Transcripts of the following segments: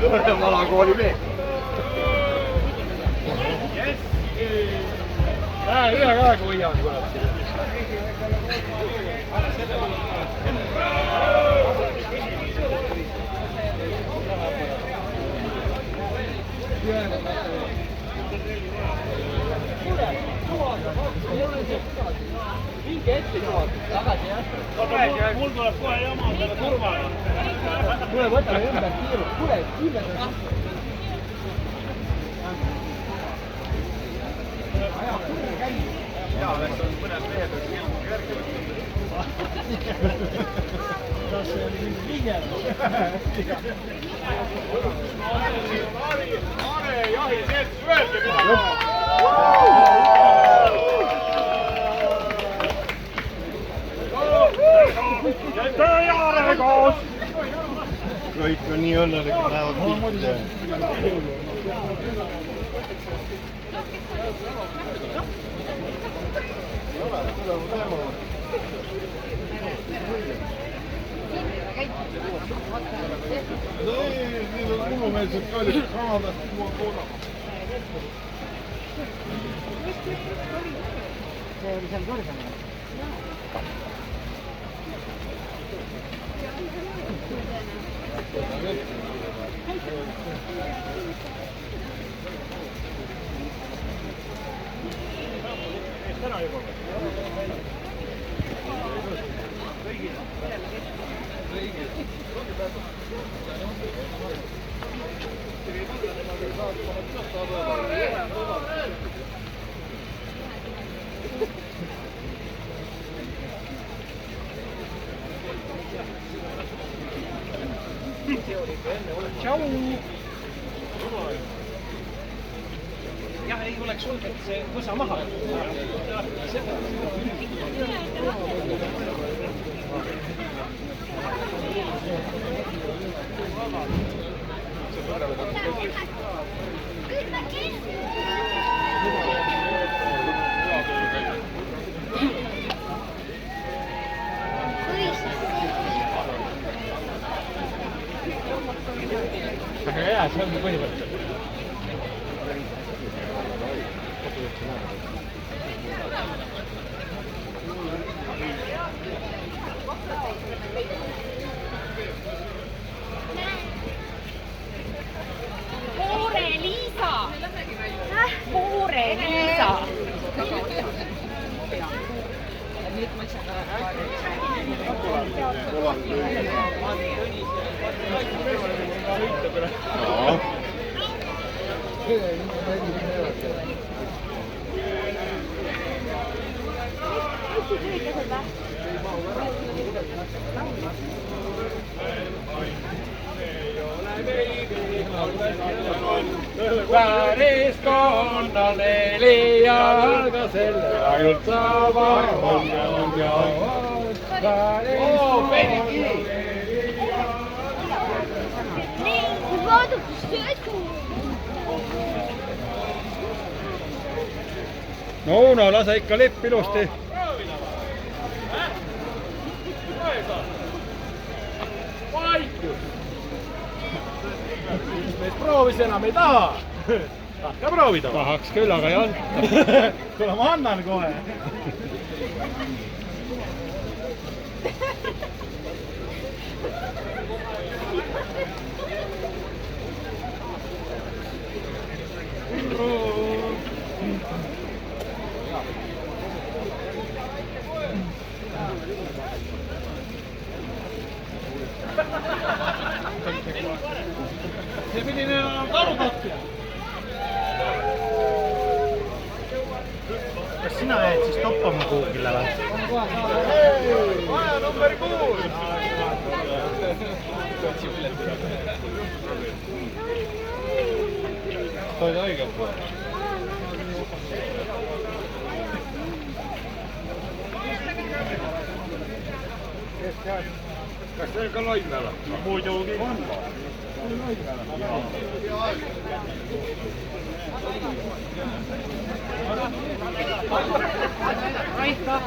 Valakooli mees. Ühe aega hoian, kurat. Minge ette tagasi jah. Mul tuleb kohe jama selle turvaga. Tule võtame ümber kiiru. Tule, ümber. Jaa, vest on mõned mehed järgivad. Kas see oli mingi liige? Are jahiselts, öelge midagi! Kõik on nii õnnelikult näevad pilte. Need on mulumeelsed kallid kanadad tuua korra. See oli seal kõrgem. Tšau! Jah, ei oleks sulgelt see võsa maha. Aga hea, see ongi põhimõtteliselt. Poore Liisa! Poore Liisa! Päris konna neli jalga selle ainult sama on ja no Uno, lase ikka lipp ilusti. Meist proovis enam ei taha. Tahka proovida. Tahaks küll, aga ei anta. Kuule, ma annan kohe. See pidi neil karutotja. Kas sina jäid siis toppama kuhugile või? Vaja number 6! Toid õigelt või? Kas teil ka loid peal on? Muidugi on. Aitäh!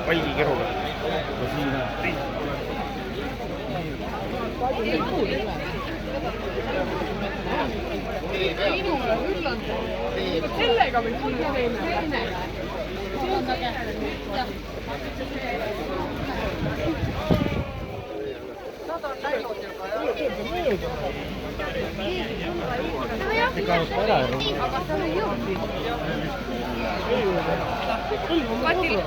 Valgikeruga. minule küll on sellega võiks olla teine. Nad on läinud juba aga seal ei jõudnud. Katil.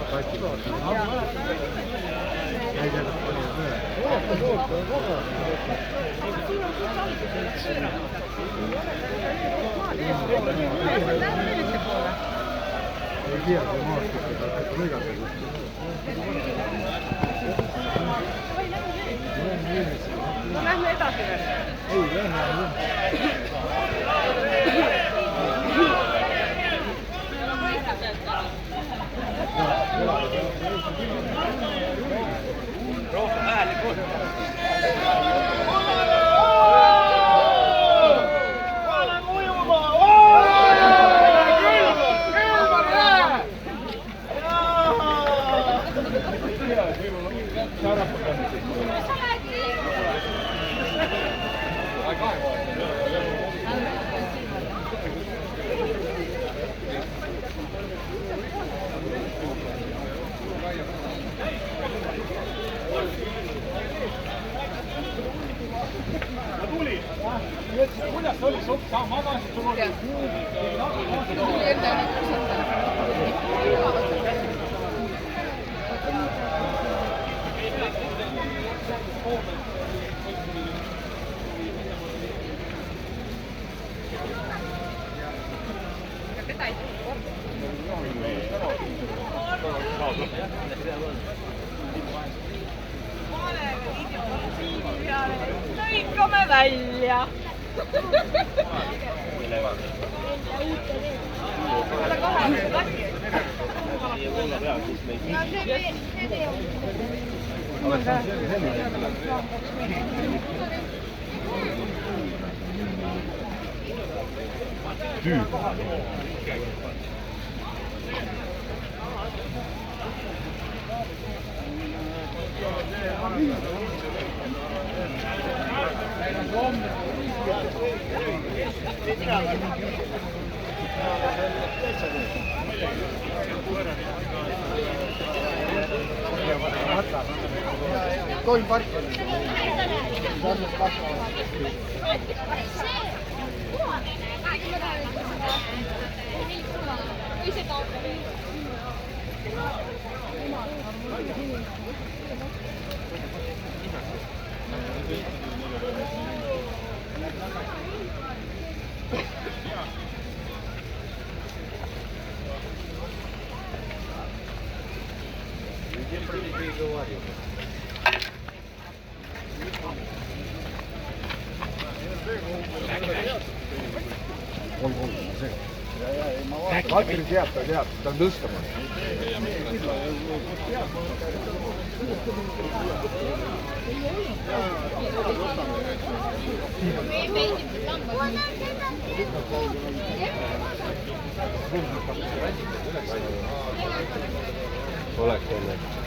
Ei tea, see maastik, et lõigata. No lähme edasi veel. Ei, lähme. Rohkem hääli kuidas see oli? Sa magasid, sul oli lõikame välja. Ole kohal, lasi. Toim park on. Katri teab, ta on tõstamas. Oleks jälle.